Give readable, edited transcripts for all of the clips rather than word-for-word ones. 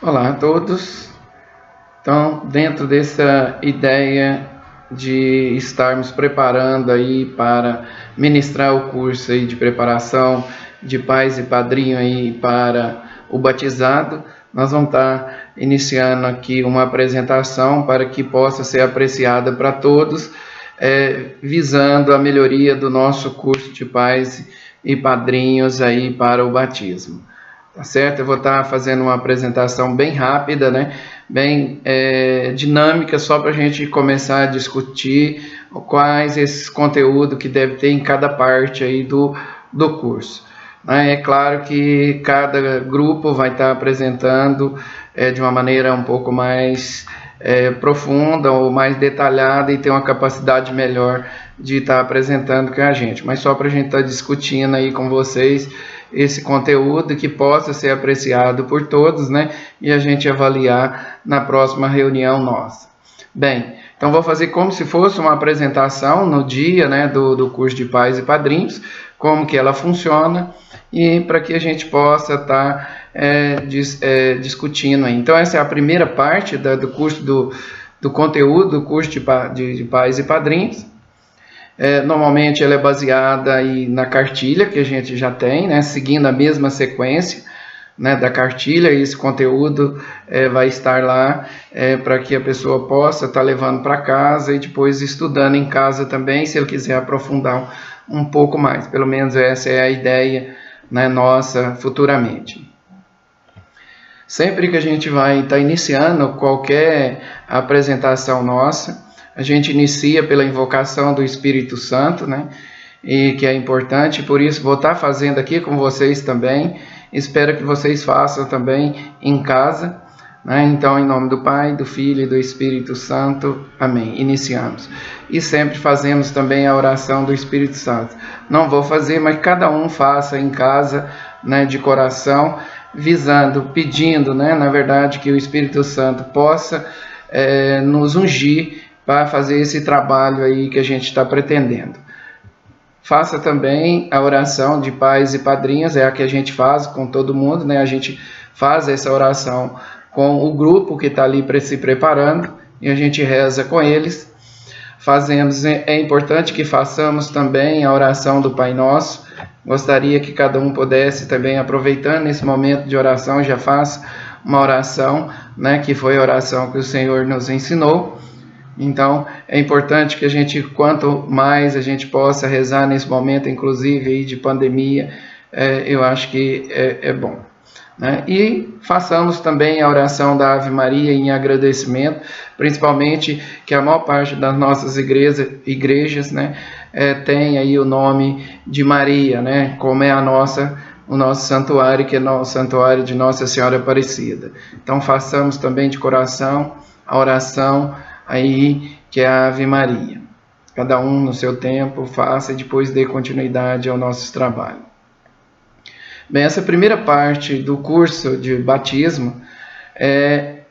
Olá a todos. Então, dentro dessa ideia de estarmos preparando aí para ministrar o curso aí de preparação de pais e padrinho aí para o batizado, nós vamos estar iniciando aqui uma apresentação para que possa ser apreciada para todos, visando a melhoria do nosso curso de pais e padrinhos aí para o batismo. Tá certo? Eu vou estar fazendo uma apresentação bem rápida, né? Bem dinâmica, só para a gente começar a discutir quais esses conteúdos que deve ter em cada parte aí do curso. É claro que cada grupo vai estar apresentando de uma maneira um pouco mais profunda ou mais detalhada e ter uma capacidade melhor de estar apresentando que a gente. Mas só para a gente estar discutindo aí com vocês esse conteúdo que possa ser apreciado por todos, né? E a gente avaliar na próxima reunião nossa. Bem, então vou fazer como se fosse uma apresentação no dia, né, do curso de pais e padrinhos, como que ela funciona e para que a gente possa estar discutindo aí. Então essa é a primeira parte do curso do conteúdo do curso de pais e padrinhos. Normalmente ela é baseada aí na cartilha que a gente já tem, né, seguindo a mesma sequência, né, da cartilha. Esse conteúdo vai estar lá para que a pessoa possa estar levando para casa e depois estudando em casa também, se ele quiser aprofundar um pouco mais. Pelo menos essa é a ideia, né, nossa futuramente. Sempre que a gente vai estar iniciando qualquer apresentação nossa, a gente inicia pela invocação do Espírito Santo, né? E que é importante, por isso vou estar fazendo aqui com vocês também. Espero que vocês façam também em casa, né? Então, em nome do Pai, do Filho e do Espírito Santo. Amém. Iniciamos. E sempre fazemos também a oração do Espírito Santo. Não vou fazer, mas cada um faça em casa, né, de coração, visando, pedindo, né, na verdade, que o Espírito Santo possa nos ungir para fazer esse trabalho aí que a gente está pretendendo. Faça também a oração de pais e padrinhos, é a que a gente faz com todo mundo, né? A gente faz essa oração com o grupo que está ali se preparando e a gente reza com eles. É importante que façamos também a oração do Pai Nosso. Gostaria que cada um pudesse também, aproveitando esse momento de oração, já faça uma oração, né? Que foi a oração que o Senhor nos ensinou. Então, é importante que a gente, quanto mais a gente possa rezar nesse momento, inclusive aí de pandemia, eu acho que é bom. Né? E façamos também a oração da Ave Maria em agradecimento, principalmente que a maior parte das nossas igrejas, né, tem aí o nome de Maria, né, como é o nosso santuário, que é o santuário de Nossa Senhora Aparecida. Então, façamos também de coração a oração aí que é a Ave Maria. Cada um no seu tempo faça e depois dê continuidade ao nosso trabalho. Bem, essa primeira parte do curso de batismo é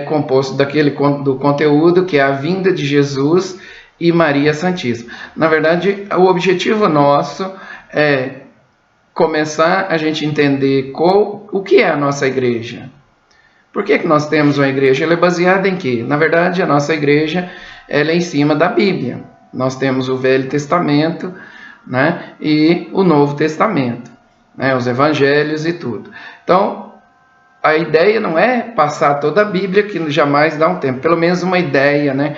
composto do conteúdo que é a vinda de Jesus e Maria Santíssima. Na verdade, o objetivo nosso é começar a gente entender o que é a nossa igreja. Por que nós temos uma igreja? Ela é baseada em quê? Na verdade, a nossa igreja ela é em cima da Bíblia. Nós temos o Velho Testamento, né, e o Novo Testamento, né, os Evangelhos e tudo. Então, a ideia não é passar toda a Bíblia, que jamais dá um tempo. Pelo menos uma ideia, né,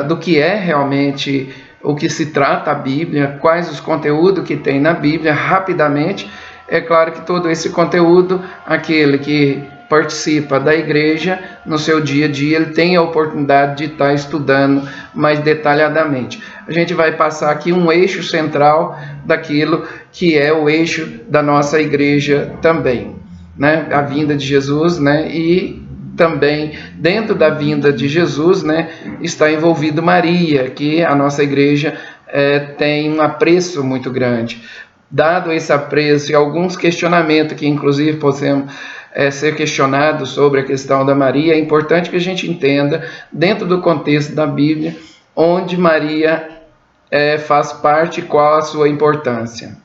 do que é realmente o que se trata a Bíblia, quais os conteúdos que tem na Bíblia, rapidamente. É claro que todo esse conteúdo, aquele que participa da igreja, no seu dia a dia, ele tem a oportunidade de estar estudando mais detalhadamente. A gente vai passar aqui um eixo central daquilo que é o eixo da nossa igreja também, né? A vinda de Jesus, né? E também dentro da vinda de Jesus, né, está envolvido Maria, que a nossa igreja tem um apreço muito grande. Dado esse apreço e alguns questionamentos que inclusive possamos ser questionados sobre a questão da Maria, é importante que a gente entenda, dentro do contexto da Bíblia, onde Maria faz parte e qual a sua importância.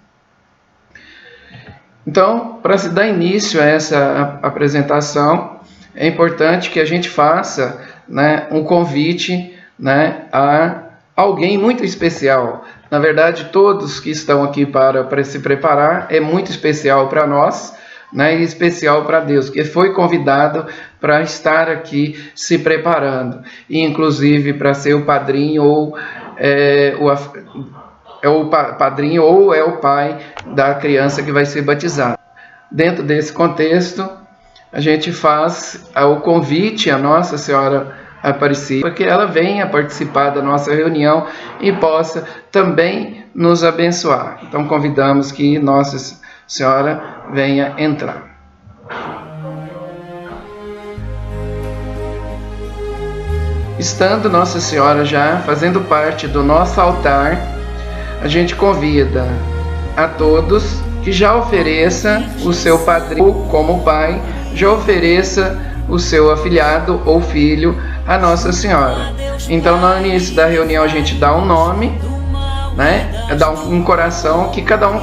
Então, para se dar início a essa apresentação, é importante que a gente faça, né, um convite, né, a alguém muito especial. Na verdade, todos que estão aqui para se preparar é muito especial para nós, né, e especial para Deus, que foi convidado para estar aqui se preparando, e inclusive para ser o padrinho ou o padrinho ou é o pai da criança que vai ser batizada. Dentro desse contexto, a gente faz o convite à Nossa Senhora Aparecida para que ela venha participar da nossa reunião e possa também nos abençoar. Então convidamos que Nossa Senhora venha entrar. Estando Nossa Senhora já fazendo parte do nosso altar, a gente convida a todos que já ofereça o seu padrinho como pai, já ofereça o seu afilhado ou filho a Nossa Senhora. Então, no início da reunião, a gente dá um nome, né? Dá um coração que cada um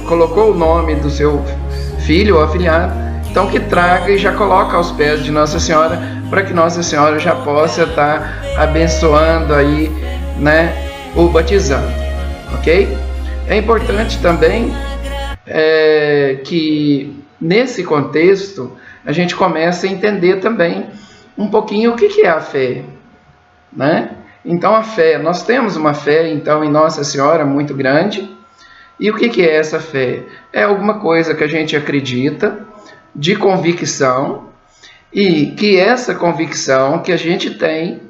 colocou o nome do seu filho ou afilhado. Então, que traga e já coloca aos pés de Nossa Senhora, para que Nossa Senhora já possa estar abençoando aí, né, o batizando, ok? É importante também que nesse contexto a gente comece a entender também um pouquinho o que é a fé, né? Então a fé, nós temos uma fé então em Nossa Senhora muito grande. E o que é essa fé? É alguma coisa que a gente acredita, de convicção, e que essa convicção que a gente tem,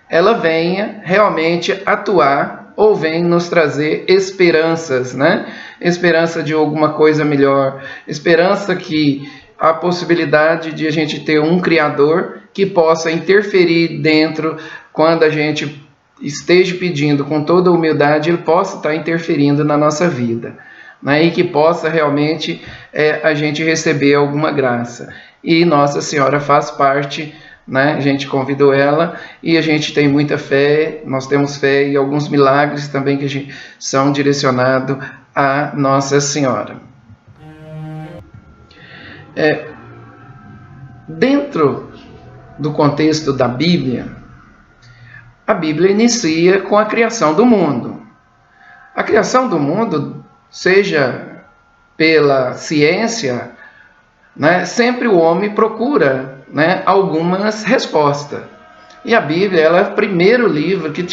ela venha realmente atuar ou vem nos trazer esperanças, né? Esperança de alguma coisa melhor, esperança que a possibilidade de a gente ter um Criador que possa interferir dentro, quando a gente esteja pedindo com toda humildade, ele possa estar interferindo na nossa vida, né? E que possa realmente a gente receber alguma graça. E Nossa Senhora faz parte, né? A gente convidou ela e a gente tem muita fé, nós temos fé e alguns milagres também que são direcionados a Nossa Senhora. Dentro do contexto da Bíblia, a Bíblia inicia com a criação do mundo. A criação do mundo, seja pela ciência, né, sempre o homem procura, né, algumas respostas. E a Bíblia ela é o primeiro livro que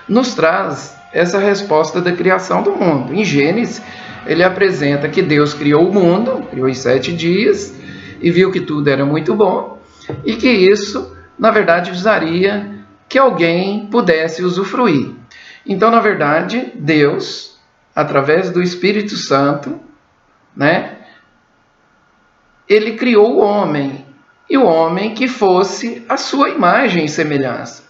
nos traz essa resposta da criação do mundo. Em Gênesis, ele apresenta que Deus criou o mundo, criou em 7 dias, e viu que tudo era muito bom, e que isso, na verdade, precisaria que alguém pudesse usufruir. Então, na verdade, Deus, através do Espírito Santo, né, ele criou o homem, e o homem que fosse a sua imagem e semelhança.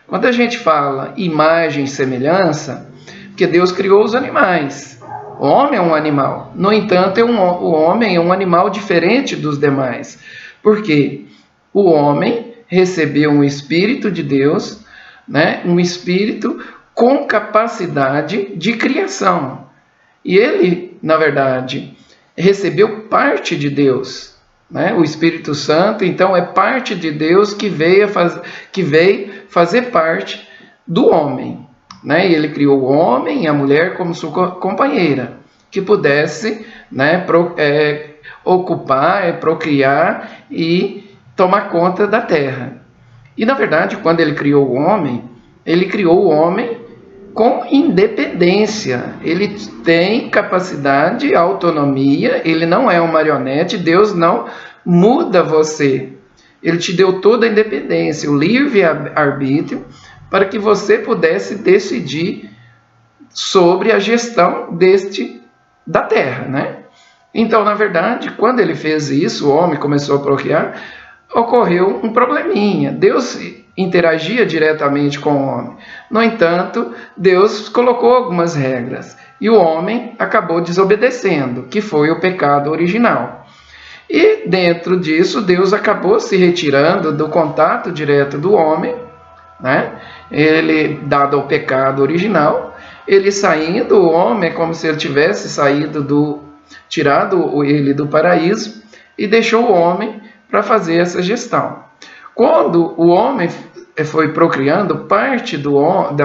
Quando a gente fala imagem e semelhança, porque Deus criou os animais. O homem é um animal. No entanto, o homem é um animal diferente dos demais. Porque o homem recebeu um Espírito de Deus, né? Um Espírito com capacidade de criação. E ele, na verdade, recebeu parte de Deus, né? O Espírito Santo, então, é parte de Deus que veio fazer parte do homem, né? E ele criou o homem e a mulher como sua companheira, que pudesse, né, ocupar, procriar e tomar conta da terra. E, na verdade, quando ele criou o homem com independência. Ele tem capacidade, autonomia, ele não é uma marionete, Deus não muda você. Ele te deu toda a independência, o livre-arbítrio, para que você pudesse decidir sobre a gestão da terra, né? Então, na verdade, quando ele fez isso, o homem começou a procriar, ocorreu um probleminha. Deus interagia diretamente com o homem. No entanto, Deus colocou algumas regras e o homem acabou desobedecendo, que foi o pecado original. E dentro disso, Deus acabou se retirando do contato direto do homem, né? Ele, dado o pecado original, ele saindo, o homem é como se ele tivesse tirado ele do paraíso e deixou o homem para fazer essa gestão. Quando o homem foi procriando, parte do homem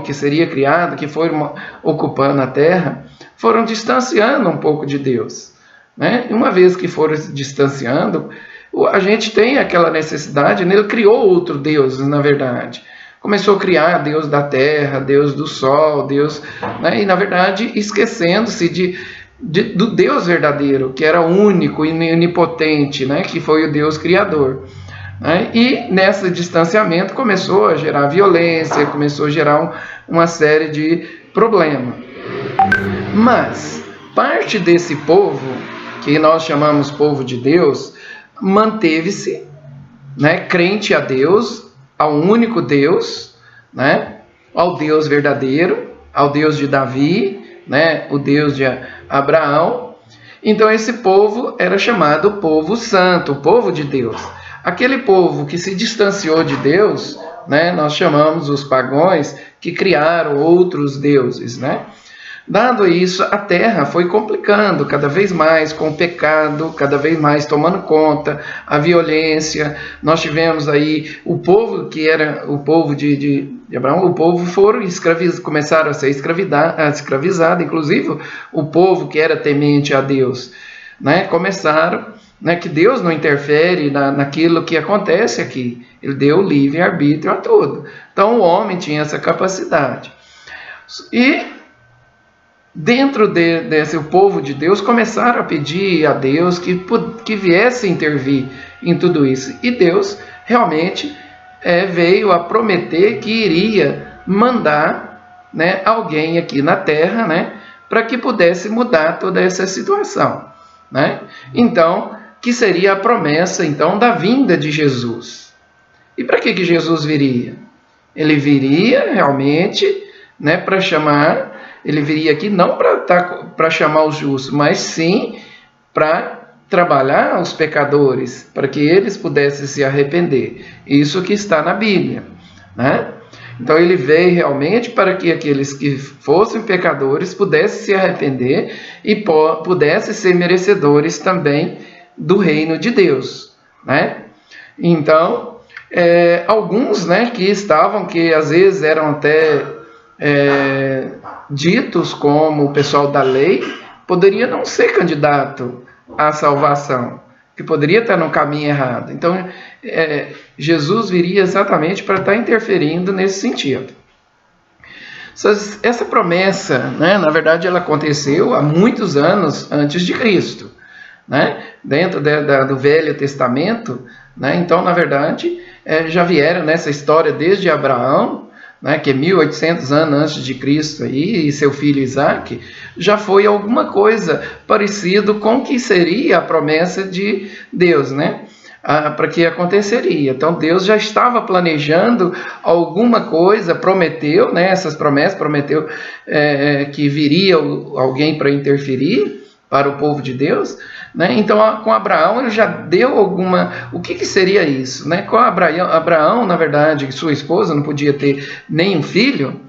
que seria criado, que foi ocupando a terra, foram distanciando um pouco de Deus, né? E uma vez que foram se distanciando, a gente tem aquela necessidade, né? Ele criou outro Deus, na verdade. Começou a criar Deus da terra, Deus do sol, Deus, né? E na verdade esquecendo-se do Deus verdadeiro, que era único e onipotente, né? Que foi o Deus criador. Né? E nesse distanciamento começou a gerar violência, começou a gerar uma série de problemas. Mas parte desse povo, que nós chamamos povo de Deus, manteve-se, né, crente a Deus, ao único Deus, né, ao Deus verdadeiro, ao Deus de Davi, né, o Deus de Abraão. Então esse povo era chamado povo santo, o povo de Deus. Aquele povo que se distanciou de Deus, né, nós chamamos os pagãos, que criaram outros deuses, né? Dado isso, a terra foi complicando cada vez mais com o pecado, cada vez mais tomando conta, a violência. Nós tivemos aí o povo que era o povo de Abraão, o povo começaram a ser escravizado, inclusive o povo que era temente a Deus, né? Começaram, né, que Deus não interfere naquilo que acontece aqui. Ele deu livre-arbítrio a tudo. Então o homem tinha essa capacidade. E dentro desse povo de Deus, começaram a pedir a Deus que viesse intervir em tudo isso. E Deus realmente veio a prometer que iria mandar, né, alguém aqui na terra, né, para que pudesse mudar toda essa situação, né? Então, que seria a promessa então da vinda de Jesus. E para que Jesus viria? Ele viria realmente, né, para chamar. Ele viria aqui não para chamar os justos, mas sim para trabalhar os pecadores, para que eles pudessem se arrepender. Isso que está na Bíblia, né? Então ele veio realmente para que aqueles que fossem pecadores pudessem se arrepender e pudessem ser merecedores também do reino de Deus, né? Então, alguns, né, que às vezes eram até ditos como o pessoal da lei, poderia não ser candidato à salvação, que poderia estar no caminho errado. Então, Jesus viria exatamente para estar interferindo nesse sentido. Essa promessa, né, na verdade, ela aconteceu há muitos anos antes de Cristo, né, dentro do Velho Testamento, né. Então, na verdade, já vieram nessa história desde Abraão, né, que é 1800 anos antes de Cristo aí, e seu filho Isaac, já foi alguma coisa parecido com o que seria a promessa de Deus, né, para que aconteceria. Então Deus já estava planejando alguma coisa, prometeu, né, essas promessas, prometeu que viria alguém para interferir para o povo de Deus, né? Então com Abraão ele já deu o que seria isso, né? Com Abraão, na verdade, sua esposa não podia ter nenhum filho,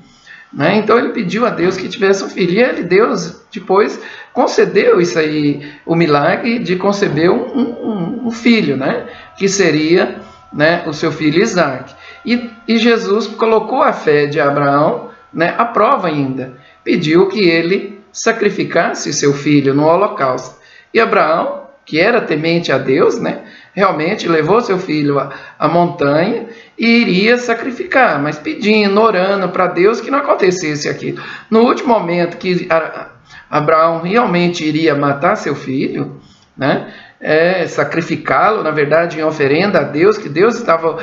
né? Então ele pediu a Deus que tivesse um filho, e Deus depois concedeu isso aí, o milagre de conceber um filho, né? Que seria, né, o seu filho Isaac. E Jesus colocou a fé de Abraão, né, à prova ainda, pediu que ele sacrificasse seu filho no holocausto. E Abraão, que era temente a Deus, né, realmente levou seu filho à montanha e iria sacrificar, mas pedindo, orando para Deus que não acontecesse aquilo. No último momento que Abraão realmente iria matar seu filho, né, sacrificá-lo, na verdade, em oferenda a Deus, que Deus estava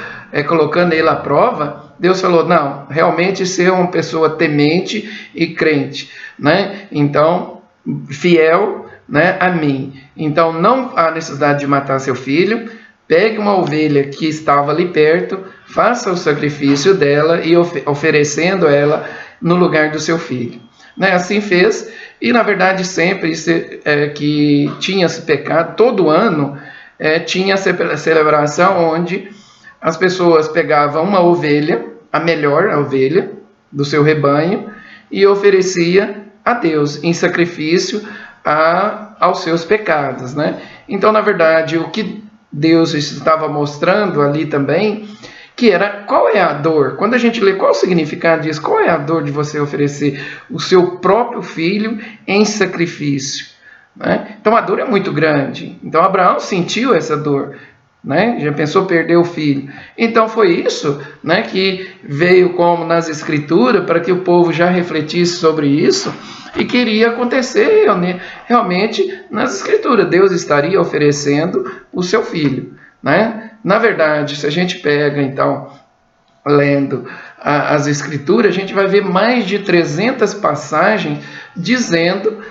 colocando ele à prova, Deus falou, não, realmente ser uma pessoa temente e crente, né? Então, fiel, né, a mim. Então, não há necessidade de matar seu filho, pegue uma ovelha que estava ali perto, faça o sacrifício dela e oferecendo ela no lugar do seu filho. Né? Assim fez, e na verdade sempre que tinha esse pecado, todo ano tinha a celebração onde as pessoas pegavam uma ovelha, a melhor ovelha do seu rebanho, e oferecia a Deus em sacrifício aos seus pecados, né? Então, na verdade, o que Deus estava mostrando ali também, que era qual é a dor. Quando a gente lê qual o significado disso, qual é a dor de você oferecer o seu próprio filho em sacrifício, né? Então a dor é muito grande. Então Abraão sentiu essa dor, né? Já pensou perder o filho. Então foi isso, né, que veio como nas escrituras, para que o povo já refletisse sobre isso, e que iria acontecer realmente nas escrituras. Deus estaria oferecendo o seu filho, né? Na verdade, se a gente pega então, lendo as escrituras, a gente vai ver mais de 300 passagens dizendo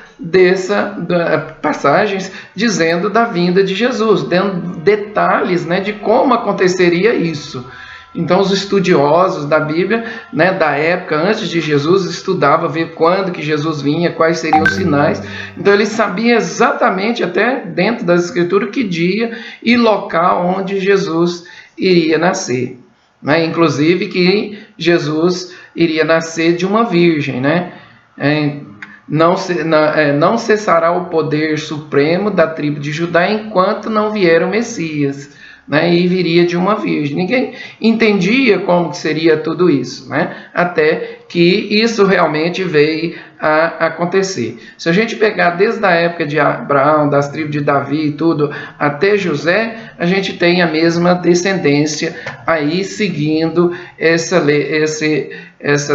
da vinda de Jesus, dando detalhes, né, de como aconteceria isso. Então os estudiosos da Bíblia, né, da época antes de Jesus, estudavam ver quando que Jesus vinha, quais seriam os sinais. Então eles sabiam exatamente, até dentro das escrituras, que dia e local onde Jesus iria nascer, né? Inclusive que Jesus iria nascer de uma virgem, né? Não cessará o poder supremo da tribo de Judá enquanto não vier o Messias, né? E viria de uma virgem. Ninguém entendia como que seria tudo isso, né? Até que isso realmente veio a acontecer. Se a gente pegar desde a época de Abraão, das tribos de Davi e tudo, até José, a gente tem a mesma descendência aí seguindo essa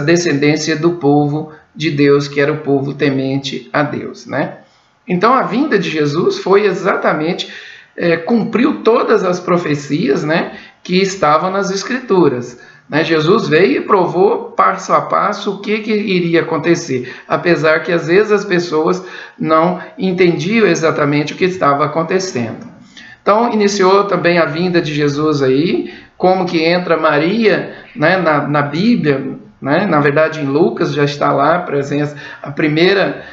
descendência do povo de Deus, que era o povo temente a Deus, né? Então a vinda de Jesus foi exatamente, cumpriu todas as profecias, né, que estavam nas escrituras, né? Jesus veio e provou passo a passo o que iria acontecer, apesar que às vezes as pessoas não entendiam exatamente o que estava acontecendo. Então iniciou também a vinda de Jesus aí, como que entra Maria, né, na Bíblia, né? Na verdade, em Lucas já está lá a presença, a primeira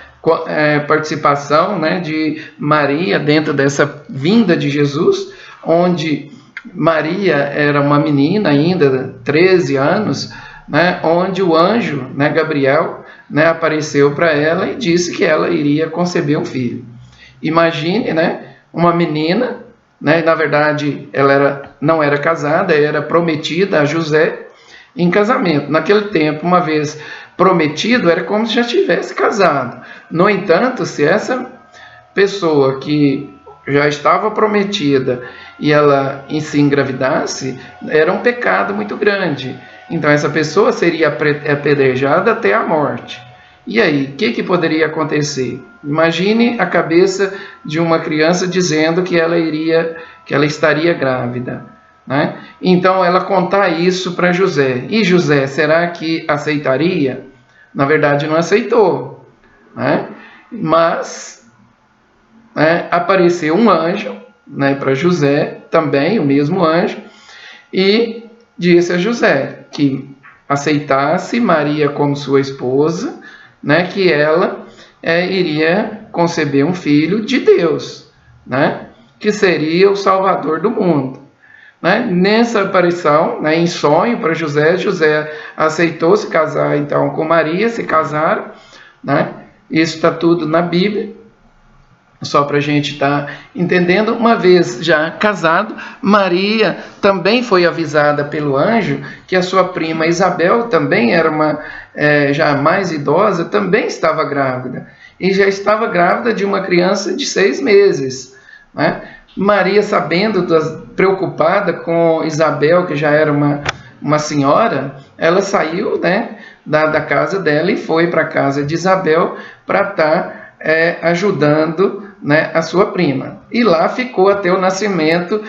participação, né, de Maria dentro dessa vinda de Jesus, onde Maria era uma menina ainda, 13 anos, né, onde o anjo, né, Gabriel, né, apareceu para ela e disse que ela iria conceber um filho. Imagine, né, uma menina, né, na verdade ela não era casada, era prometida a José em casamento. Naquele tempo, uma vez prometido, era como se já tivesse casado. No entanto, se essa pessoa que já estava prometida e ela se engravidasse, era um pecado muito grande. Então essa pessoa seria apedrejada até a morte. E aí, o que poderia acontecer? Imagine a cabeça de uma criança dizendo que ela estaria grávida, né? Então ela contar isso para José. E José, será que aceitaria? Na verdade não aceitou, né? Mas, né, apareceu um anjo, né, para José, também o mesmo anjo, e disse a José que aceitasse Maria como sua esposa, né, que ela iria conceber um filho de Deus, né, que seria o Salvador do mundo. Né? Nessa aparição, né, em sonho para José, José aceitou se casar então com Maria, se casaram, né? Isso está tudo na Bíblia, só para a gente estar entendendo. Uma vez já casado, Maria também foi avisada pelo anjo que a sua prima Isabel também era já mais idosa, também estava grávida, e já estava grávida de uma criança de 6 meses, né? Maria, sabendo, preocupada com Isabel, que já era uma senhora, ela saiu, né, da casa dela e foi para a casa de Isabel para estar ajudando, né, a sua prima. E lá ficou até o nascimento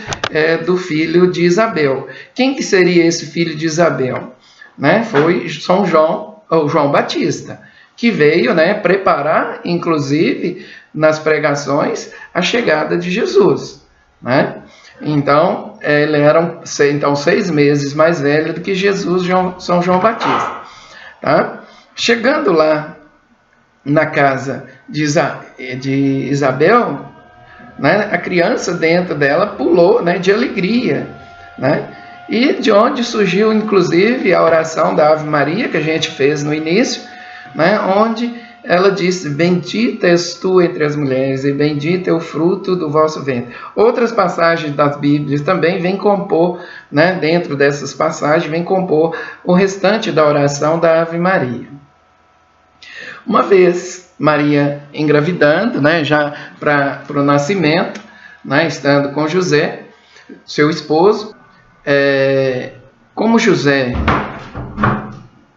do filho de Isabel. Quem que seria esse filho de Isabel? Né? Foi São João, ou João Batista, que veio, né, preparar, inclusive, nas pregações, a chegada de Jesus, né? Então, ele era 6 meses mais velho do que Jesus, São João Batista, tá? Chegando lá na casa de Isabel, né, a criança dentro dela pulou, né, de alegria, né? E de onde surgiu, inclusive, a oração da Ave Maria, que a gente fez no início, né, onde ela disse: bendita és tu entre as mulheres, e bendito é o fruto do vosso ventre. Outras passagens das Bíblias também vêm compor, né, dentro dessas passagens, vêm compor o restante da oração da Ave Maria. Uma vez Maria engravidando, né, já para o nascimento, né, estando com José, seu esposo, como José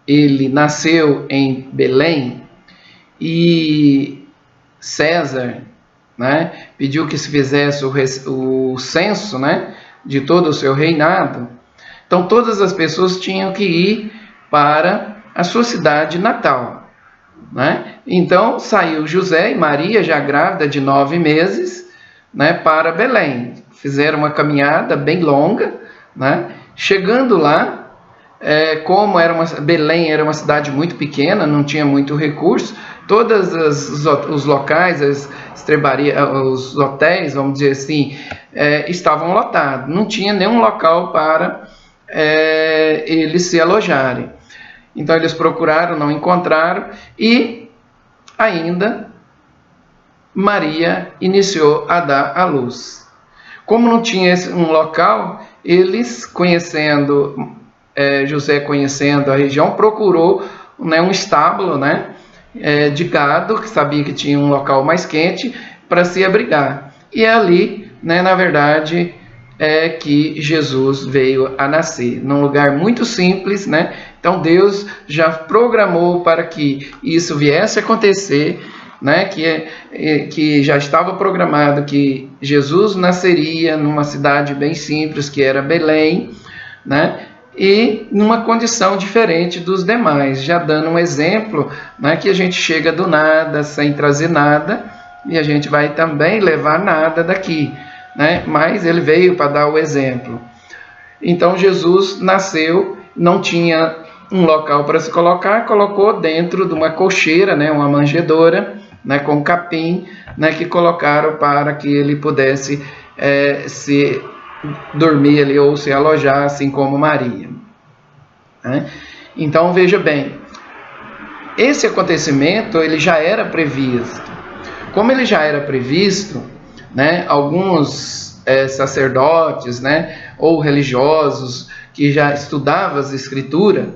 ele nasceu em Belém, e César, né, pediu que se fizesse o censo, né, de todo o seu reinado. Então todas as pessoas tinham que ir para a sua cidade natal, né? Então saiu José e Maria, já grávida de 9 meses, né, para Belém. Fizeram uma caminhada bem longa, né? Chegando lá, como Belém era uma cidade muito pequena, não tinha muito recurso, todos os locais, os hotéis, vamos dizer assim, estavam lotados. Não tinha nenhum local para eles se alojarem. Então eles procuraram, não encontraram, e ainda Maria iniciou a dar à luz. Como não tinha um local, eles, José conhecendo a região, procurou, né, um estábulo, né, de gado, que sabia que tinha um local mais quente, para se abrigar. E é ali, né, na verdade, que Jesus veio a nascer, num lugar muito simples, né? Então Deus já programou para que isso viesse a acontecer, né? Que já estava programado que Jesus nasceria numa cidade bem simples, que era Belém, né? E numa condição diferente dos demais, já dando um exemplo, né, que a gente chega do nada, sem trazer nada, e a gente vai também levar nada daqui, né? Mas ele veio para dar o exemplo. Então Jesus nasceu, não tinha um local para se colocar, colocou dentro de uma cocheira, né, uma manjedoura, né, com capim, né, que colocaram para que ele pudesse se dormir ali ou se alojar, assim como Maria, né? Então veja bem, esse acontecimento ele já era previsto. Como ele já era previsto, né, alguns sacerdotes, né, ou religiosos que já estudavam as escrituras,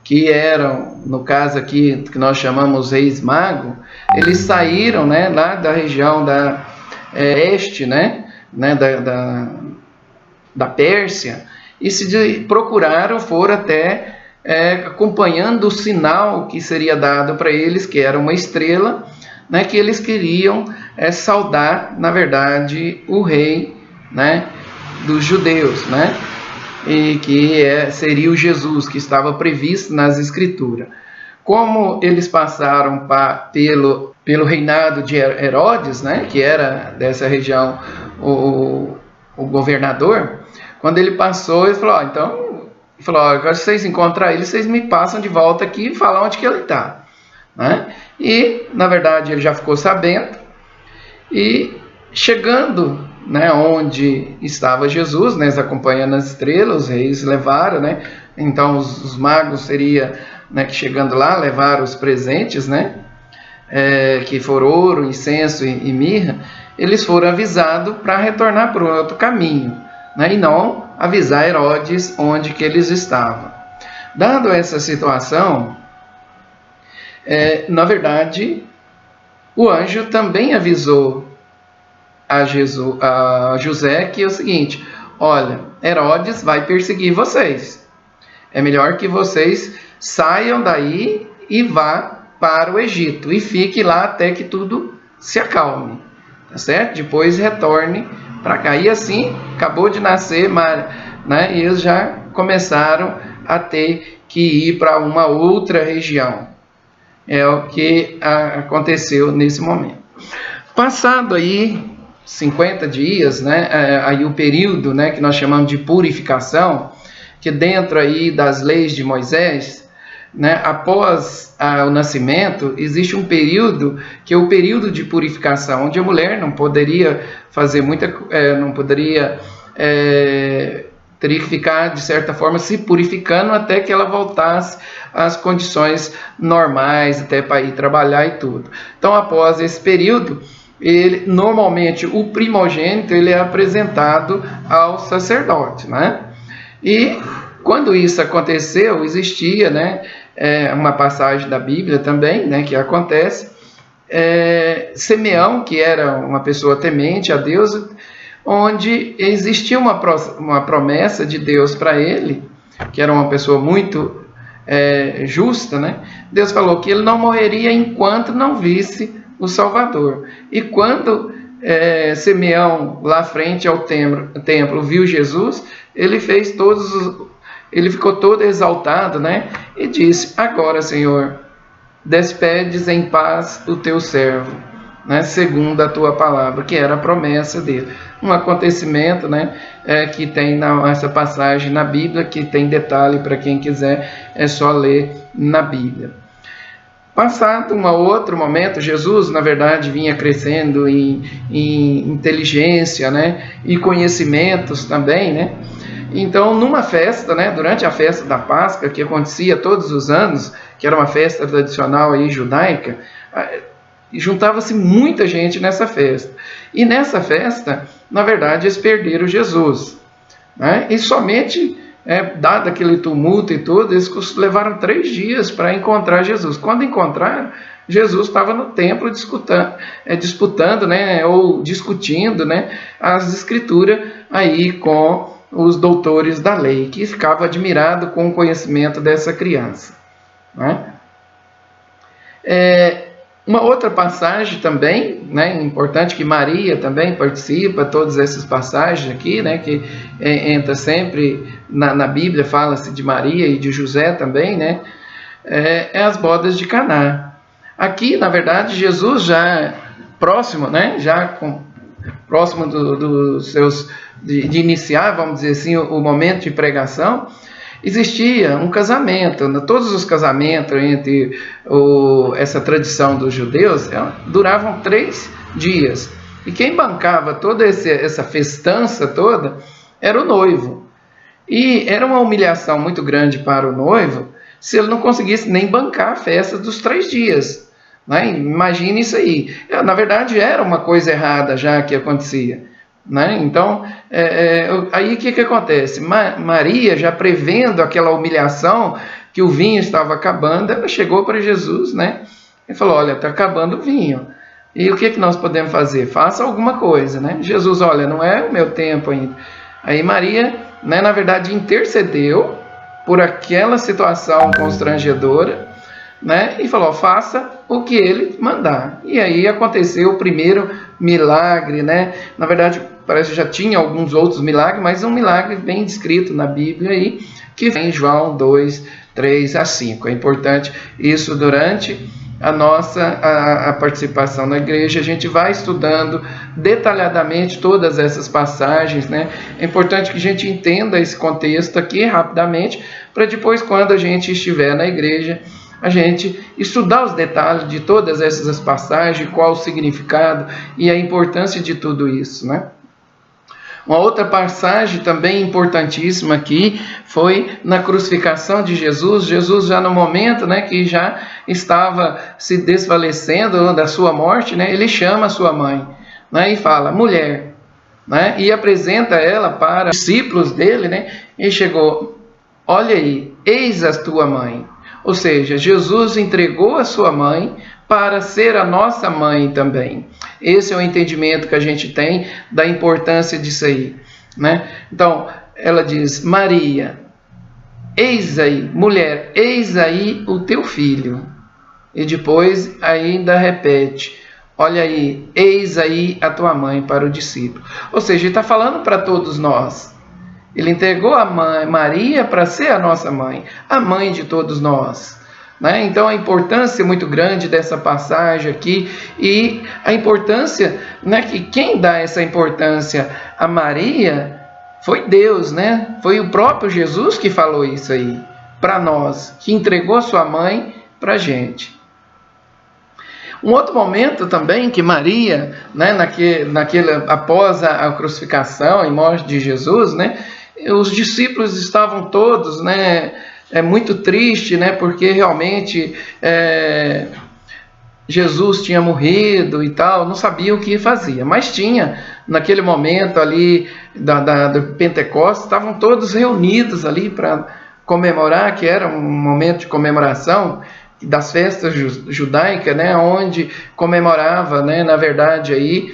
que eram, no caso aqui, que nós chamamos reis magos, eles saíram, né, lá da região da este, né, da Pérsia, e procuraram, foram até acompanhando o sinal que seria dado para eles, que era uma estrela, né, que eles queriam saudar, na verdade, o rei, né, dos judeus, né, e que seria o Jesus, que estava previsto nas Escrituras. Como eles passaram pelo reinado de Herodes, né, que era dessa região o governador, quando ele passou, ele falou: agora se vocês encontrar ele, vocês me passam de volta aqui e falam onde que ele está, né? E, na verdade, ele já ficou sabendo, e chegando, né, onde estava Jesus, né, acompanhando as estrelas, os reis levaram, né? Então os magos seria, né, que chegando lá levaram os presentes, né, que foram ouro, incenso e mirra. Eles foram avisados para retornar por outro caminho, né, e não avisar Herodes onde que eles estavam. Dado essa situação, na verdade, o anjo também avisou a José que é o seguinte: olha, Herodes vai perseguir vocês. É melhor que vocês saiam daí e vá para o Egito e fique lá até que tudo se acalme, tá certo? Depois retorne para cá. E assim, acabou de nascer, né, e eles já começaram a ter que ir para uma outra região. É o que aconteceu nesse momento. Passado aí 50 dias, né, aí o período, né, que nós chamamos de purificação, que dentro aí das leis de Moisés, né, após o nascimento, existe um período que é o período de purificação, onde a mulher não poderia fazer não poderia teria que ficar, de certa forma, se purificando até que ela voltasse às condições normais, até para ir trabalhar e tudo. Então, após esse período, normalmente o primogênito ele é apresentado ao sacerdote, né? E quando isso aconteceu, existia, né, uma passagem da Bíblia também, né, que acontece, Simeão, que era uma pessoa temente a Deus, onde existia uma promessa de Deus para ele, que era uma pessoa muito justa, né? Deus falou que ele não morreria enquanto não visse o Salvador. E quando Simeão, lá frente ao templo, viu Jesus, ele ficou todo exaltado, né? E disse: agora, Senhor, despedes em paz o teu servo, né, segundo a tua palavra, que era a promessa dele. Um acontecimento, né, que tem essa passagem na Bíblia, que tem detalhe para quem quiser, é só ler na Bíblia. Passado um outro momento, Jesus, na verdade, vinha crescendo em inteligência, né, e conhecimentos também, né? Então, numa festa, né, durante a festa da Páscoa, que acontecia todos os anos, que era uma festa tradicional aí, judaica, juntava-se muita gente nessa festa. E nessa festa, na verdade, eles perderam Jesus, né? E somente, dado aquele tumulto e tudo, eles levaram 3 dias para encontrar Jesus. Quando encontraram, Jesus estava no templo disputando, né, ou discutindo, né, as escrituras aí com os doutores da lei, que ficavam admirados com o conhecimento dessa criança, né? Uma outra passagem também, né, importante, que Maria também participa, todas essas passagens aqui, né, que entra sempre na Bíblia, fala-se de Maria e de José também, né, as bodas de Caná. Aqui, na verdade, Jesus já próximo, né, próximo dos seus, de iniciar, vamos dizer assim, o momento de pregação, existia um casamento. Todos os casamentos entre essa tradição dos judeus duravam 3 dias. E quem bancava toda essa festança toda era o noivo. E era uma humilhação muito grande para o noivo se ele não conseguisse nem bancar a festa dos 3 dias. Né? Imagine isso aí. Na verdade, era uma coisa errada já que acontecia. Né? Então, aí o que acontece? Maria, já prevendo aquela humilhação, que o vinho estava acabando, ela chegou para Jesus, né, e falou: olha, está acabando o vinho, e o que nós podemos fazer? Faça alguma coisa, né? Jesus: olha, não é o meu tempo ainda. Aí Maria, né, na verdade, intercedeu por aquela situação constrangedora, né, e falou: faça o que ele mandar. E aí aconteceu o primeiro milagre, né? Na verdade, parece que já tinha alguns outros milagres, mas um milagre bem descrito na Bíblia aí, que vem em João 2, 3 a 5. É importante isso durante a nossa participação na igreja. A gente vai estudando detalhadamente todas essas passagens, né? É importante que a gente entenda esse contexto aqui rapidamente, para depois, quando a gente estiver na igreja, a gente estudar os detalhes de todas essas passagens, qual o significado e a importância de tudo isso, né? Uma outra passagem também importantíssima aqui foi na crucificação de Jesus. Jesus, já no momento, né, que já estava se desfalecendo da sua morte, né, ele chama a sua mãe, né, e fala: mulher, né, e apresenta ela para os discípulos dele, né, e chegou: olha aí, eis a tua mãe. Ou seja, Jesus entregou a sua mãe para ser a nossa mãe também. Esse é o entendimento que a gente tem da importância disso aí, né? Então, ela diz: Maria, eis aí, mulher, eis aí o teu filho. E depois ainda repete: olha aí, eis aí a tua mãe, para o discípulo. Ou seja, ele está falando para todos nós. Ele entregou a mãe, Maria, para ser a nossa mãe, a mãe de todos nós. Né? Então, a importância muito grande dessa passagem aqui, e a importância, né, que quem dá essa importância a Maria foi Deus, né? Foi o próprio Jesus que falou isso aí para nós, que entregou a sua mãe para a gente. Um outro momento também que Maria, né, após a crucificação e morte de Jesus, né, os discípulos estavam todos, né, muito tristes, né, porque realmente Jesus tinha morrido e tal, não sabia o que fazia, mas tinha, naquele momento ali do Pentecostes, estavam todos reunidos ali para comemorar, que era um momento de comemoração das festas judaicas, né, onde comemorava, né, na verdade, aí,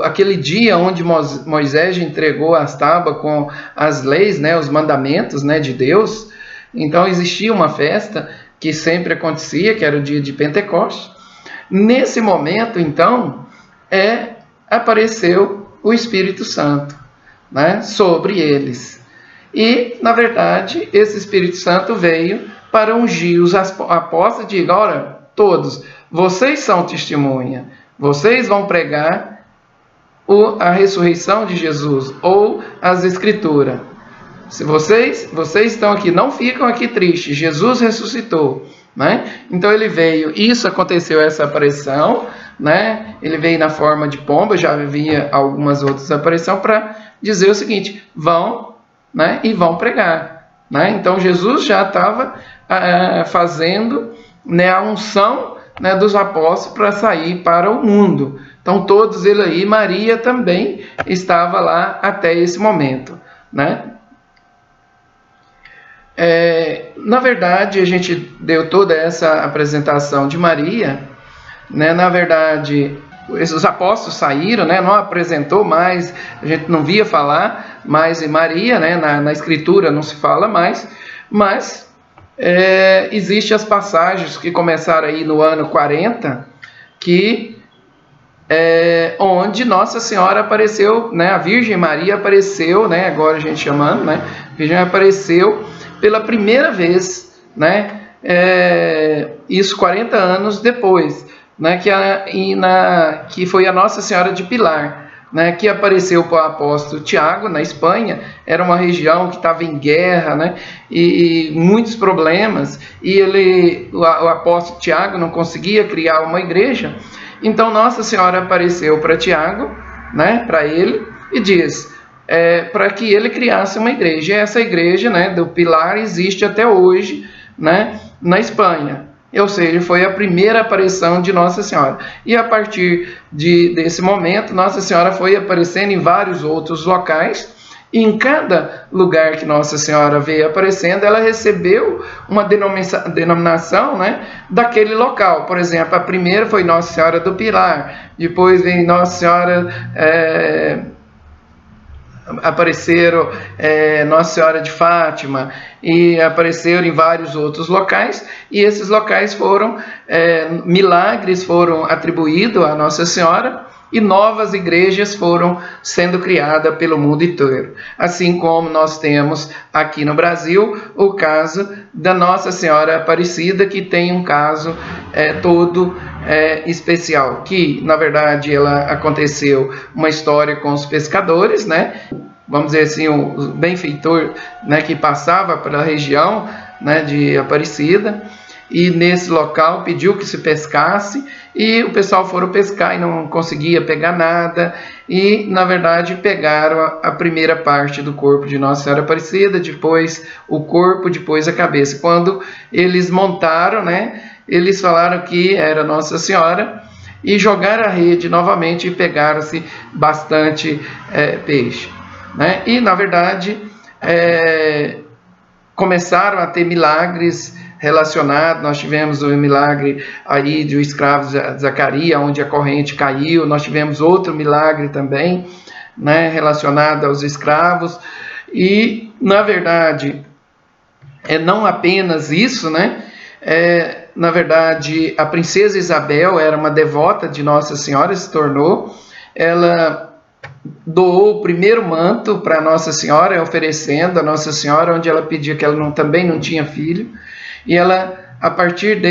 aquele dia onde Moisés entregou as tábuas com as leis, né, os mandamentos, né, de Deus. Então existia uma festa que sempre acontecia, que era o dia de Pentecostes. Nesse momento, então, apareceu o Espírito Santo, né, sobre eles. E, na verdade, esse Espírito Santo veio para ungir os apóstolos e dizer: ora, todos, vocês são testemunha, vocês vão pregar a ressurreição de Jesus, ou as Escrituras. Se vocês estão aqui, não ficam aqui tristes, Jesus ressuscitou, né? Então ele veio, isso aconteceu, essa aparição, né? Ele veio na forma de pomba, já havia algumas outras aparições, para dizer o seguinte: vão, né? E vão pregar, né? Então Jesus já estava fazendo, né, a unção, né, dos apóstolos para sair para o mundo. Então todos eles aí, Maria também estava lá até esse momento, né? Na verdade, a gente deu toda essa apresentação de Maria, né? Na verdade, os apóstolos saíram, né? Não apresentou mais, a gente não via falar mais em Maria, né? Na Escritura não se fala mais, mas existem as passagens que começaram aí no ano 40, que onde Nossa Senhora apareceu, né? A Virgem Maria apareceu, né? Agora a gente chamando, né? A Virgem apareceu pela primeira vez, né? Isso 40 anos depois, né? Que foi a Nossa Senhora de Pilar, né? Que apareceu para o apóstolo Tiago na Espanha. Era uma região que estava em guerra, né? E muitos problemas, e o apóstolo Tiago não conseguia criar uma igreja. Então Nossa Senhora apareceu para Tiago, né? Para ele, e diz: para que ele criasse uma igreja. E essa igreja, né, do Pilar existe até hoje, né, na Espanha. Ou seja, foi a primeira aparição de Nossa Senhora. E a partir desse momento, Nossa Senhora foi aparecendo em vários outros locais. E em cada lugar que Nossa Senhora veio aparecendo, ela recebeu uma denominação, né, daquele local. Por exemplo, a primeira foi Nossa Senhora do Pilar. Depois vem Nossa Senhora... apareceram Nossa Senhora de Fátima, e apareceram em vários outros locais, e esses locais foram, milagres foram atribuídos a Nossa Senhora, e novas igrejas foram sendo criadas pelo mundo inteiro. Assim como nós temos aqui no Brasil o caso da Nossa Senhora Aparecida, que tem um caso todo especial, que na verdade ela aconteceu uma história com os pescadores, né? Vamos dizer assim, o benfeitor, né, que passava pela região, né, de Aparecida, e nesse local pediu que se pescasse, e o pessoal foram pescar e não conseguia pegar nada, e na verdade pegaram a primeira parte do corpo de Nossa Senhora Aparecida, depois o corpo, depois a cabeça. Quando eles montaram, né, eles falaram que era Nossa Senhora, e jogaram a rede novamente e pegaram-se bastante peixe, né? E na verdade começaram a ter milagres relacionados. Nós tivemos o milagre aí do escravo Zacarias, onde a corrente caiu. Nós tivemos outro milagre também, né, relacionado aos escravos. E na verdade não apenas isso, né? Na verdade, a princesa Isabel era uma devota de Nossa Senhora, se tornou. Ela doou o primeiro manto para Nossa Senhora, oferecendo a Nossa Senhora, onde ela pedia que ela também não tinha filho. E ela, a partir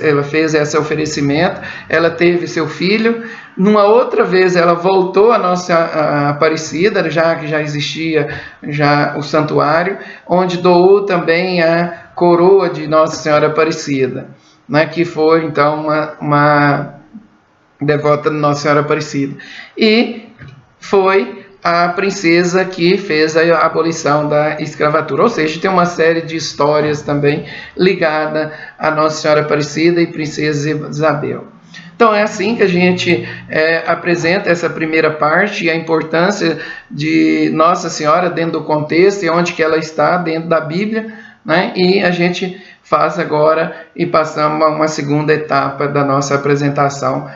ela fez esse oferecimento, ela teve seu filho. Numa outra vez ela voltou a Nossa Aparecida, já que já existia já o santuário, onde doou também a coroa de Nossa Senhora Aparecida, né, que foi então uma devota de Nossa Senhora Aparecida. E foi a princesa que fez a abolição da escravatura. Ou seja, tem uma série de histórias também ligada a Nossa Senhora Aparecida e Princesa Isabel. Então é assim que a gente apresenta essa primeira parte e a importância de Nossa Senhora dentro do contexto e onde que ela está dentro da Bíblia, né? E a gente faz agora e passamos a uma segunda etapa da nossa apresentação